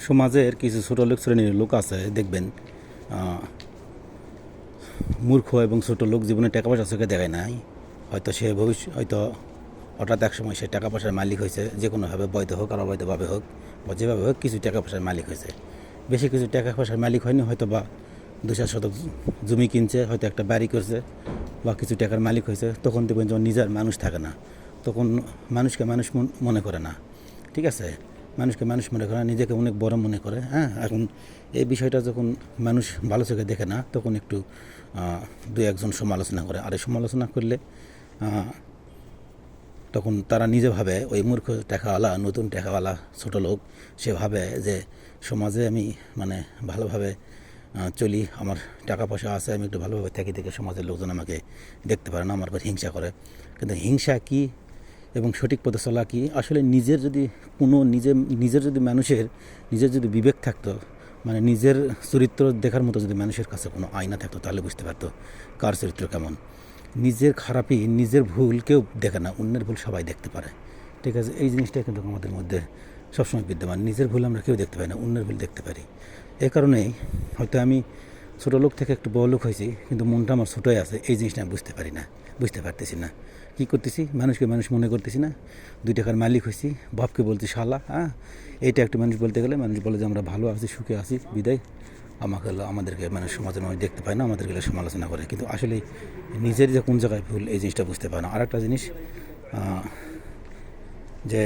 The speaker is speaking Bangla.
সমাজের কিছু ছোটো লোক শ্রেণীর লোক আছে দেখবেন, মূর্খ এবং ছোটো লোক জীবনে টাকা পয়সা চোখে দেখায় নাই। হয়তো সে হয়তো হঠাৎ এক সময় সে টাকা পয়সার মালিক হয়েছে, যে কোনোভাবে বৈধ হোক আর অবৈধভাবে হোক বা যেভাবে হোক কিছু টাকা পয়সার মালিক হয়েছে। বেশি কিছু টাকা পয়সার মালিক হয়নি, হয়তো বা 2-4 শতক জমি কিনছে, হয়তো একটা বাড়ি করছে বা কিছু টাকার মালিক হয়েছে। তখন দেখবেন যখন নিজের মানুষ থাকে না, তখন মানুষকে মানুষ মনে করে না। ঠিক আছে, মানুষকে মানুষ মনে করে না, নিজেকে অনেক বড় মনে করে। হ্যাঁ, এখন এই বিষয়টা যখন মানুষ ভালো চোখে দেখে না, তখন একটু 2-1 জন সমালোচনা করে। আর এই সমালোচনা করলে তখন তারা নিজে ভাবে, ওই মূর্খ টাকাওয়ালা, নতুন টাকাওয়ালা ছোটো লোক, সে ভাবে যে সমাজে আমি মানে ভালোভাবে চলি, আমার টাকা পয়সা আছে, আমি একটু ভালোভাবে থাকি, থেকে সমাজের লোকজন আমাকে দেখতে পারে না, আমার উপর হিংসা করে। কিন্তু হিংসা কী এবং সঠিক পথে চলা কী, আসলে নিজের যদি কোনো নিজের যদি নিজের যদি বিবেক থাকতো, মানে নিজের চরিত্র দেখার মতো যদি মানুষের কাছে কোনো আয়না থাকতো, তাহলে বুঝতে পারতো কার চরিত্র কেমন। নিজের খারাপই, নিজের ভুল কেউ দেখে না, অন্যের ভুল সবাই দেখতে পারে। ঠিক আছে, এই জিনিসটা কিন্তু আমাদের মধ্যে সবসময় বিদ্যমান। নিজের ভুল আমরা কেউ দেখতে পাই না, অন্যের ভুল দেখতে পারি। এই কারণেই হয়তো আমি ছোটো লোক থেকে একটু বড় লোক হয়েছি, কিন্তু মনটা আমার ছোটোই আছে। এই জিনিসটা আমি বুঝতে পারতেছি না কী করতেছি। মানুষকে মানুষ মনে করতেছি না, 2 টাকার মালিক হয়েছি, বাপকে বলছি শালা। হ্যাঁ, এইটা একটু মানুষ বলতে গেলে মানুষ বলে যে আমরা ভালো আছি, সুখে আছি, বিদায়। আমাদেরকে মানুষ, সমাজের মানুষ দেখতে পায় না, আমাদেরকে সমালোচনা করে। কিন্তু আসলে নিজের যে কোন জায়গায় ভুল, এই জিনিসটা বুঝতে পারে না। আর একটা জিনিস, যে